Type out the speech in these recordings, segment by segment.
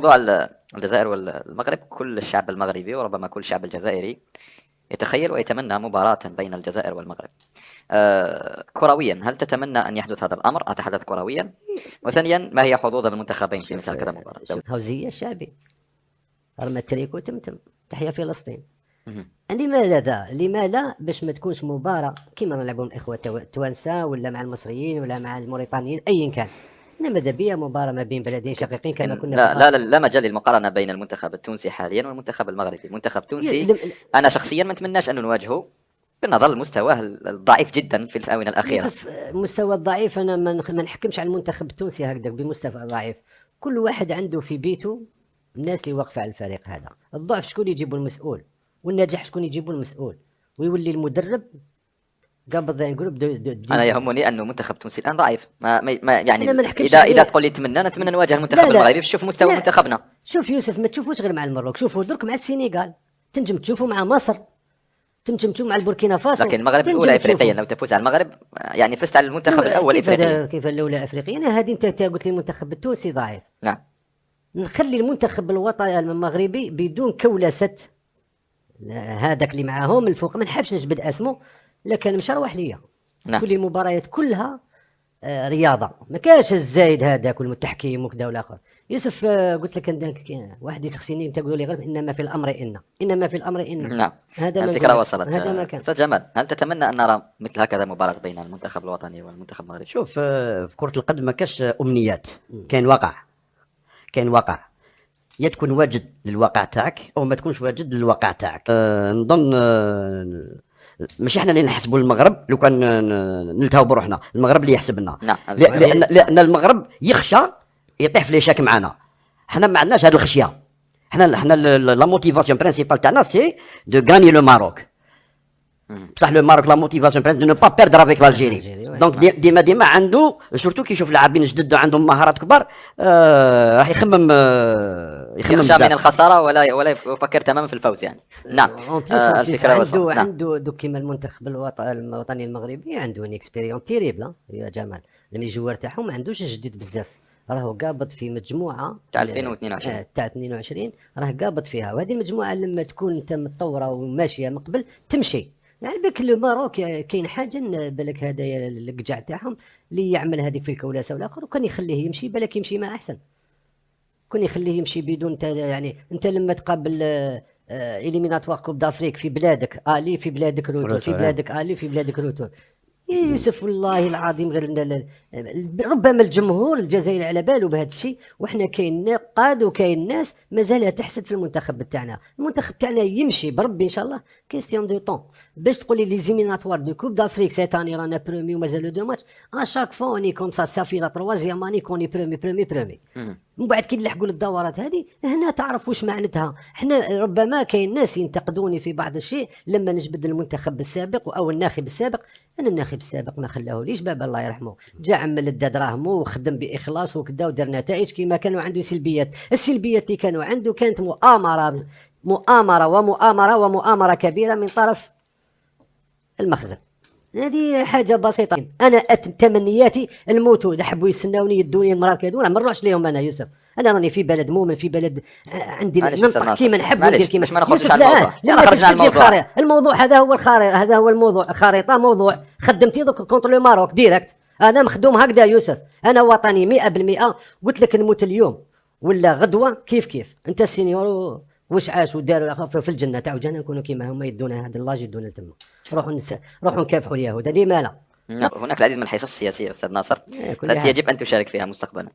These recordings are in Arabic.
موضوع الجزائر والمغرب، كل الشعب المغربي وربما كل الشعب الجزائري يتخيل ويتمنى مباراة بين الجزائر والمغرب. كرويا، هل تتمنى أن يحدث هذا الأمر؟ أتحدث كرويا. وثانيا، ما هي حظوظ المنتخبين في مثل هكذا مباراة شوف هوزية الشعبي رمى التريكو تمتم تحيا فلسطين. مهم. لما لا باش ما تكونش مباراة كيما نلعبوا الإخوة التوانسة ولا مع المصريين ولا مع الموريتانيين أيا كان، إنما ماذا بيا مباراة ما بين بلدين شقيقين كما كنا في لا مجال للمقارنة بين المنتخب التونسي حاليا والمنتخب المغربي. المنتخب التونسي أنا شخصيا ما نتمناش أن نواجهه، بنظر مستواه الضعيف جدا في الآونة الأخيرة. مستوى الضعيف، أنا ما نحكمش على المنتخب التونسي هكذا بمستوى ضعيف. كل واحد عنده في بيته الناس اللي واقفة على الفريق هذا. الضعف شكون يجيبوا المسؤول، والنجاح شكون يجيبوا المسؤول، ويولي المدرب قبض نقول انا يهمني انه المنتخب التونسي الان ضعيف. يعني اذا تقول لي نتمنى نواجه المنتخب المغربي باش نشوف مستوى منتخبنا. شوف يوسف، ما تشوفوش غير مع المغرب، شوفوا درك مع السنغال، تنجم تشوفوا مع مصر، تنجم تشوفوا مع البوركينا فاسو. لكن المغرب الاولى افريقيا، لو تفوز على المغرب يعني فزت على المنتخب الاول افريقيا. كيف الاولى افريقيا؟ انا هذه انت قلت لي المنتخب التونسي ضعيف. نعم، نخلي المنتخب الوطني المغربي بدون كولسة هذاك اللي معاهم الفوق، ما نحبش نجبد اسمه، لكن مشروح ليا. نعم. كل المباريات كلها رياضه، ما كاش الزايد هذاك والتحكيم وكذا والاخر. يوسف قلت لك عندك واحد يسخسيني، انت تقول لي غير انما في الامر ان. نعم، هذا الفكره وصلت. هذا ما كان. استاذ جمال، هل تتمنى ان نرى مثل هكذا مباراه بين المنتخب الوطني والمنتخب المغربي؟ شوف، في كره القدم ما كاش امنيات، كاين واقع. يا تكون واجد للواقع تاعك او ما تكونش واجد للواقع تاعك. نظن ماشي احنا اللي نحسبوا المغرب، لو كان نلتهوا بروحنا المغرب اللي يحسبنا. نعم. لان المغرب يخشى يطيح في ليشاك معنا. حنا ما عندناش هذه الخشيه. حنا لا موتيفاسيون برينسيبال تاعنا سي دو غاني لو ماروك. بصح لو ماروك لا موتيفاسيون برينسيبال دو نو با بيردر افيك الجيري. دونك ديما عنده سورتو كي يشوف لاعبين جدد عندهم مهارات كبار، راح يخمم يخشى من الخساره ولا يفكر تماما في الفوز يعني. نعم. الفكره عنده دوك كيما المنتخب الوطني المغربي عنده ان اكسبيريون تيريبل يا جمال. لما الجوار تاعهم ما عندوش جديد بزاف، راهو قابض في مجموعه تاع 2022 تاع 22 راه قابض فيها، وهذه المجموعه لما تكون انت متطوره وماشيه من قبل تمشي. يعني بك الماروك كاين حاجه بالك هذايا القجع تاعهم اللي يعمل هذيك في الكولاسه والاخر، وكان يخليه يمشي بالك يمشي ما احسن، كون يخليه يمشي بدون يعني انت لما تقابل إليميناتوار كوب دافريك في بلادك الي، في بلادك روتور، في بلادك الي، في بلادك روتور. يوسف والله العظيم غير ربما الجمهور الجزائري على باله بهذا الشيء، وحنا كاين نقاد وكاين ناس مازالها تحسد في المنتخب تاعنا. المنتخب تاعنا يمشي بربي ان شاء الله، كيستيون دو طون. باش تقول لي لي زيميناتوار دو كوب دافريك سيتاني رانا برومي ومازال دو ماتش اشاك فوا اني كوم سا صافي لا تروازيام اني كوني برومي. من بعد كي نلحقوا للدورات هذه هنا تعرف واش معناتها. حنا ربما كاين ناس ينتقدوني في بعض الشيء لما نجبد المنتخب السابق او الناخب السابق. انا الناخب السابق ما خلاهوليش بابا الله يرحمه، جا عمل الدا دراهمه وخدم باخلاص وكذا ودار نتائج كما كانوا عنده سلبيات. السلبيات اللي كانوا عنده كانت مؤامره كبيره من طرف المخزن. هذه حاجه بسيطه. انا تمنياتي الموتوا يحبوا يستناوني يدوني المراكز ولا ما نروحش لهم. انا يوسف انا راني في بلد مؤمن، في بلد عندي ننطق كيما نحب وندير كيما ما نخرجش على الموضوع. لا خرجنا على الموضوع هذا هو الخارطه، هذا هو الموضوع. خريطه موضوع خدمتي دوك كونتر لو ماروك ديريكت. انا مخدوم هكذا يوسف، انا وطني 100%. قلت لك نموت اليوم ولا غدوه كيف انت السينيور واش عاش وداروا في الجنه تاع جنة نكونوا كيما هما يدونا هذا الله يدونا تما. روحوا نكافحوا اليهود. هذه مالا. هناك العديد من الحصص السياسيه استاذ ناصر التي يجب ان تشارك فيها مستقبلا.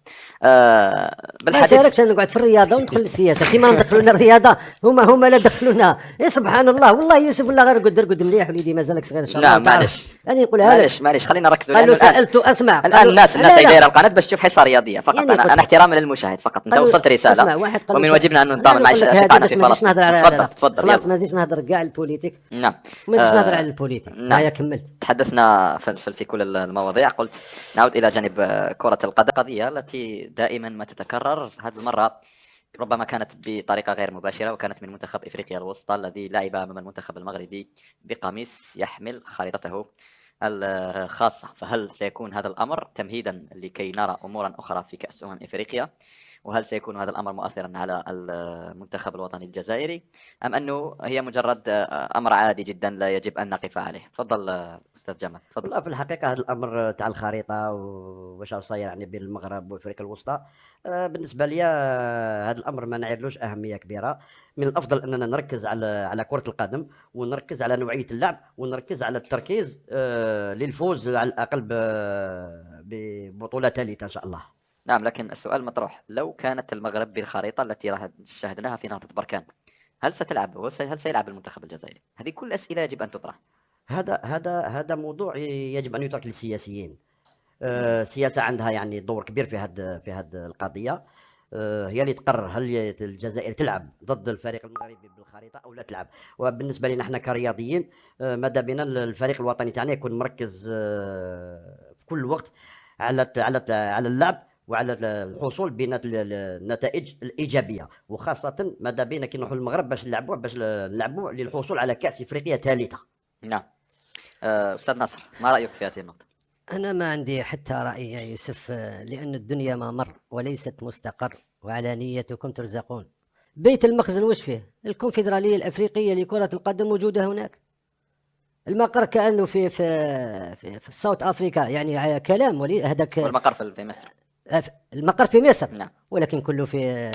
ما شاركش، انا نقعد في الرياضه وندخل للسياسه كيما ندخلونا الرياضه هما لا دخلونا. سبحان الله والله يوسف والله غير قد مليح وليدي مازالك صغير ان شاء الله. نعم معلش انا نقولها معلش خلينا نركزوا. قالوا سالت اسمع الان الناس اللي دايره القناه باش تشوف حصه رياضيه فقط. يعني انا احتراما للمشاهد فقط. انت وصلت رساله ومن واجبنا ان نتضامن مع الاشقاء في فلسطين. تفضل خلاص ما نزيدش نهضر كاع البوليتيك. نعم ما نزيدش نهضر على البوليتيك. نعم كملت. تحدثنا في كل المواضيع. قلت نعود إلى جانب كرة القدم، قضية التي دائما ما تتكرر. هذه المرة ربما كانت بطريقة غير مباشرة، وكانت من منتخب إفريقيا الوسطى الذي لعب أمام المنتخب المغربي بقميص يحمل خريطته الخاصة. فهل سيكون هذا الأمر تمهيدا لكي نرى أمورا أخرى في كأس أمم إفريقيا؟ وهل سيكون هذا الأمر مؤثرا على المنتخب الوطني الجزائري أم أنه هي مجرد أمر عادي جدا لا يجب أن نقف عليه؟ تفضل أستاذ جمال. تفضل. والله في الحقيقه هذا الامر تاع الخريطه واش صاير يعني بين المغرب وافريقيا الوسطى، بالنسبه لي هذا الامر ما نعيرلوش اهميه كبيره. من الافضل اننا نركز على كره القدم، ونركز على نوعيه اللعب، ونركز على التركيز للفوز على الاقل ببطوله ثالثه ان شاء الله. نعم، لكن السؤال مطروح، لو كانت المغرب بالخريطة التي راح شاهدناها في نهضة بركان، هل ستلعب هل سيلعب المنتخب الجزائري؟ هذه كل أسئلة يجب أن تطرح. هذا موضوع يجب ان يترك للسياسيين. السياسه عندها يعني دور كبير في هذه القضيه. هي اللي تقرر هل الجزائر تلعب ضد الفريق المغربي بالخريطه او لا تلعب. وبالنسبه لنا احنا كرياضيين، ماذا بنا الفريق الوطني تاعنا يكون مركز في كل وقت على اللعب وعلى الحصول بالنتائج الايجابيه، وخاصه ماذا بينا كي نروحوا للمغرب باش نلعبوا للحصول على كاس افريقيا ثالثه. نعم. أستاذ ناصر، ما رأيك في هذه النقطة؟ أنا ما عندي حتى رأي يا يوسف، لأن الدنيا ما مر وليست مستقر، وعلى نيتكم ترزقون. بيت المخزن وش فيه؟ الكونفدرالية الأفريقية لكرة القدم موجودة هناك. المقر كأنه في الساوث أفريكا، يعني على كلام ولي هذاك. والمقر في مصر. المقر في مصر. نعم. ولكن كله في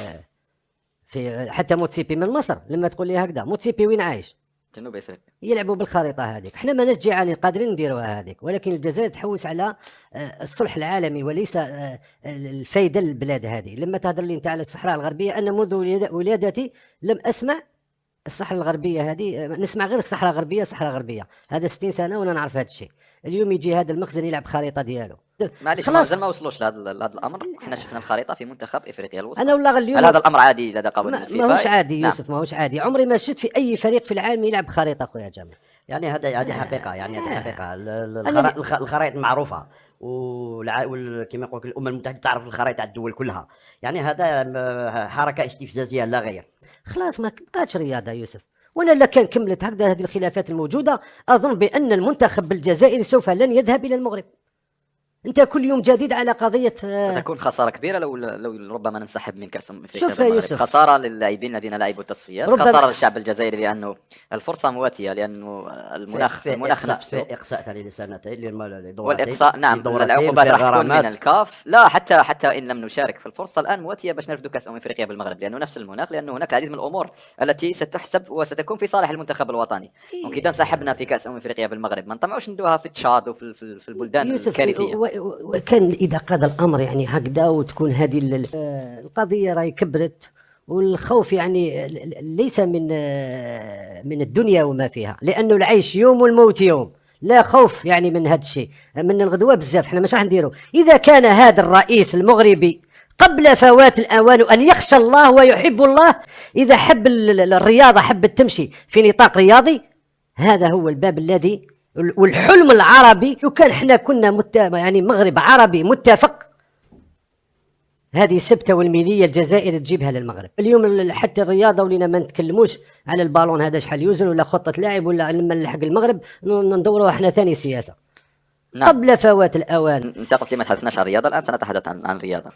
حتى موتسيبي من مصر. لما تقول لي هكذا، موتسيبي وين عايش؟ جنوب افريقيا. يلعبوا بالخريطه هذيك. احنا ما جيعانين قادرين نديروها هذيك، ولكن الجزائر تحوس على الصلح العالمي وليس الفايده للبلاد هذه. لما تهضر لي انت على الصحراء الغربيه، انا منذ ولادتي لم اسمع الصحراء الغربيه هذه، نسمع غير الصحراء الغربيه صحراء غربيه. هذا 60 سنه وانا نعرف هذا الشيء. اليوم يجي هذا المخزن يلعب خريطه ديالو. معليش، خلاص ما وصلوش لهذا الامر. احنا شفنا الخريطه في منتخب افريقيا الوسطى. انا والله اليوم هل هذا الامر عادي لدى قوانين الفيفا؟ ما هوش عادي نعم. يوسف، ما هوش عادي. عمري ما شفت في اي فريق في العالم يلعب خريطه اخويا جمال. يعني هذه حقيقه، يعني هذه حقيقه. الخرائط معروفه، كما يقول الامم المتحده تعرف الخرائط تاع الدول كلها. يعني هذا حركه استفزازيه لا غير. خلاص ما بقاتش رياضه يوسف. وانا لا كان كملت هكذا هذه الخلافات الموجوده، اظن بان المنتخب الجزائري سوف لن يذهب الى المغرب. انت كل يوم جديد على قضيه. ستكون خساره كبيره لو ربما ننسحب من كاس افريقيا. شوف يا يوسف، خساره للاعبين الذين لعبوا التصفيات، خساره للشعب الجزائري لانه الفرصه مواتيه، لانه المناخ نفسه. اقصاء ثاني لسنتين والاقصاء. نعم، العقوبات راح تكون من الكاف. لا، حتى ان لم نشارك، فالفرصه الان مواتيه باش نرفدوا كاس افريقيا بالمغرب، لانه نفس المناخ، لانه هناك العديد من الامور التي ستحسب وستكون في صالح المنتخب الوطني. ممكن اذا انسحبنا في كاس افريقيا بالمغرب ما نطمعوش ندوها في تشاد وفي البلدان الكارثيه. وكان اذا قاد الامر يعني هكذا، وتكون هذه القضيه راهي كبرت، والخوف يعني ليس من الدنيا وما فيها، لانه العيش يوم والموت يوم. لا خوف يعني من هذا الشيء، من الغدوه بزاف. احنا مش راح نديروا. اذا كان هذا الرئيس المغربي قبل فوات الاوان ان يخشى الله ويحب الله، اذا حب الرياضه، حبت تمشي في نطاق رياضي، هذا هو الباب الذي والحلم العربي. لو كان احنا كنا يعني مغرب عربي متفق، هذه السبته والميليه الجزائر تجيبها للمغرب. اليوم حتى الرياضه ولينا ما نتكلموش على البالون هذا شحال يوزن، ولا خطه لاعب، ولا لما نلحق المغرب ندوروا احنا ثاني سياسه. نعم. قبل فوات الاوان. انت قلت لي ما تحدثناش عن الرياضه، الان سنتحدث عن الرياضه.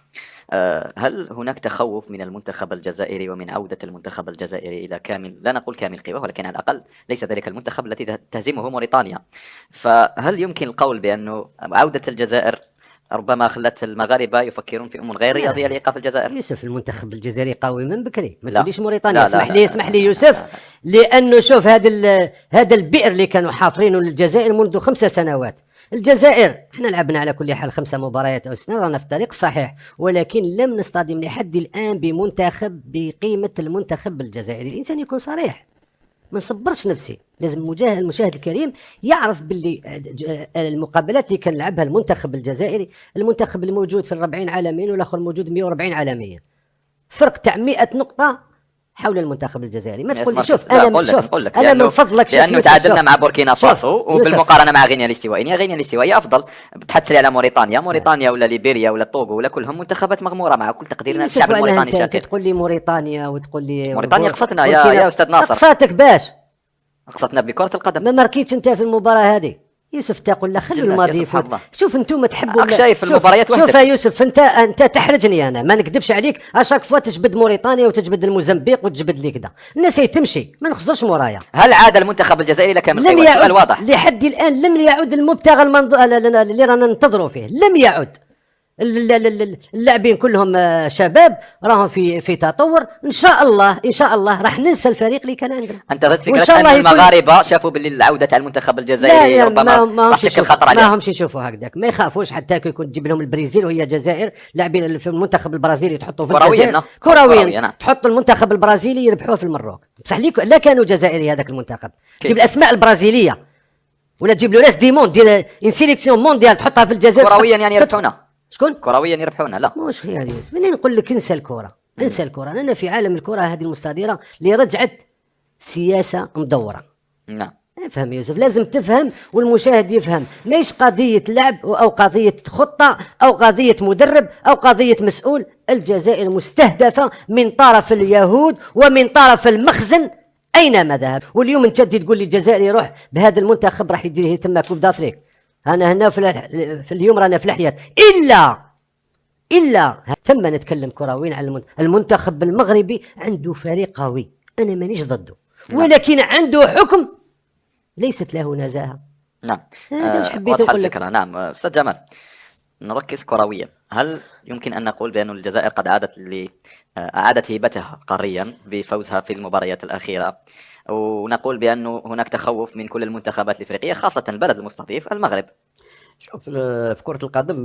هل هناك تخوف من المنتخب الجزائري ومن عوده المنتخب الجزائري الى كامل، لا نقول كامل قواه، ولكن على الاقل ليس ذلك المنتخب التي تهزمه موريتانيا؟ فهل يمكن القول بانه عوده الجزائر ربما خلت المغاربه يفكرون في امور غير رياضيه لايقاف الجزائر؟ يوسف، المنتخب الجزائري قوي من بكري، ما تقوليش موريتانيا. اسمح لي يوسف، لانه شوف هذا البئر اللي كانوا حافرينه للجزائر منذ 5 سنوات. الجزائر احنا لعبنا على كل حال 5 مباريات او 6، رانا في الطريق صحيح، ولكن لم نصطدم لحد الان بمنتخب بقيمه المنتخب الجزائري. الانسان يكون صريح، ما نصبرش نفسي. لازم المشاهد الكريم يعرف باللي المقابلات اللي كان لعبها المنتخب الجزائري، المنتخب الموجود في 40 عالميا والاخر موجود 140 عالميا، فرق تاع 100 نقطه حول المنتخب الجزائري. ما تقول لي شوف انا من فضلك، لانه تعادلنا مع بوركينا فاسو، وبالمقارنه مع غينيا الاستوائيه، غينيا الاستوائيه افضل. بتحث لي على موريتانيا ولا ليبيريا ولا الطوغو ولا كلهم منتخبات مغموره، مع كل تقديرنا للشعب الموريتاني شاكر. تقول لي موريتانيا وتقول لي موريتانيا قصتنا يا استاذ ناصر. قصتك باش قصتنا بكره القدم. ما ماركيتش انت في المباراه هذه. يوسف تقول لا خلوا الناس الماضي يا سبحان يفوت. الله. شوف انتم تحبوا راك شايف المباريات شوف وحدك. يا يوسف، انت تحرجني، انا ما نكذبش عليك، اشاك فوا تجبد موريتانيا وتجبد الموزمبيق وتجبد لي كذا، الناس هي تمشي ما نخزرش مورايا. هل عاد المنتخب الجزائري لكامل لم قواه؟ السؤال يعد واضح. لحد الان، لم يعد المبتغى اللي رانا ننتظروا فيه، لم يعد. اللاعبين كلهم شباب راهم في تطور، ان شاء الله راح ننسى الفريق اللي كان عندنا. انت ضد وإن فكره شاء ان الله يكون- المغاربه شافوا باللي العوده تاع المنتخب لا الجزائري يا ربما ما راح تشكل خطر ما عليهم؟ همش يشوفوا هكذاك، ما يخافوش حتى يكون تجيب لهم البرازيل وهي الجزائر، لاعبين في المنتخب البرازيلي تحطوا في كروياً، الجزائر نعم. كرويا، كروياً، نعم. تحط المنتخب البرازيلي يربحوه في المروك، بصح لا كانوا جزائري هذاك المنتخب، كيف؟ تجيب الاسماء البرازيليه ولا تجيب له راس دي موند ديال ان سيليكسيون مونديال تحطها في الجزائر. كرويا يعني يربحونا، شكون؟ كرويا يربحونا لا. مش خير هذه، منين نقول لك انسى الكره، انسى الكره، انا في عالم الكره هذه المستديره اللي رجعت سياسه مدوره. نعم. افهم يوسف، لازم تفهم والمشاهد يفهم، ماهيش قضية لعب أو قضية خطة أو قضية مدرب أو قضية مسؤول. الجزائر مستهدفة من طرف اليهود ومن طرف المخزن أينما ذهب. واليوم أنت تقول لي الجزائر يروح بهذا المنتخب راح يجي تم كوب دافريك، أنا هنا في اليوم رانا في الحياة إلا ثم نتكلم كرويين على المنتخب المغربي عنده فريق قوي، أنا مانيش ضده، ولكن عنده حكم ليست له نزاهة. نعم. هذا مش حبيت واضحة نقول لك. الفكرة. نعم. أستاذ جمال، نركز كرويا. هل يمكن أن نقول بأن الجزائر قد أعادت هيبتها قاريا بفوزها في المباريات الأخيرة، ونقول بأن هناك تخوف من كل المنتخبات الإفريقية خاصة البلد المستضيف المغرب؟ شوف في كرة القدم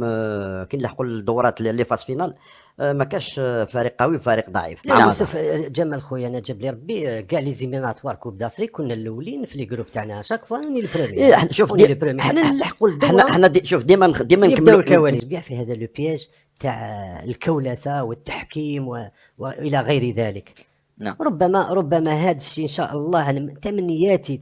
كي نلحقوا الدورات لي فاس فينال ما كاش فريق قوي وفريق ضعيف. لا نعم. يوسف جمال خويا، انا جاب لي ربي كاع لي زيميناتوار كوب دافريك كنا الاولين في لي جروب تاعنا، شاك فوا راني البروميير. إيه، شوف راني البروميير، حنا نلحقوا الدورة حنا شوف ديما يبداو نكملوا الكواليس كاع في هذا لو بياج تاع الكولسه والتحكيم والى غير ذلك. نعم. ربما هذا الشيء ان شاء الله، أنا تمنياتي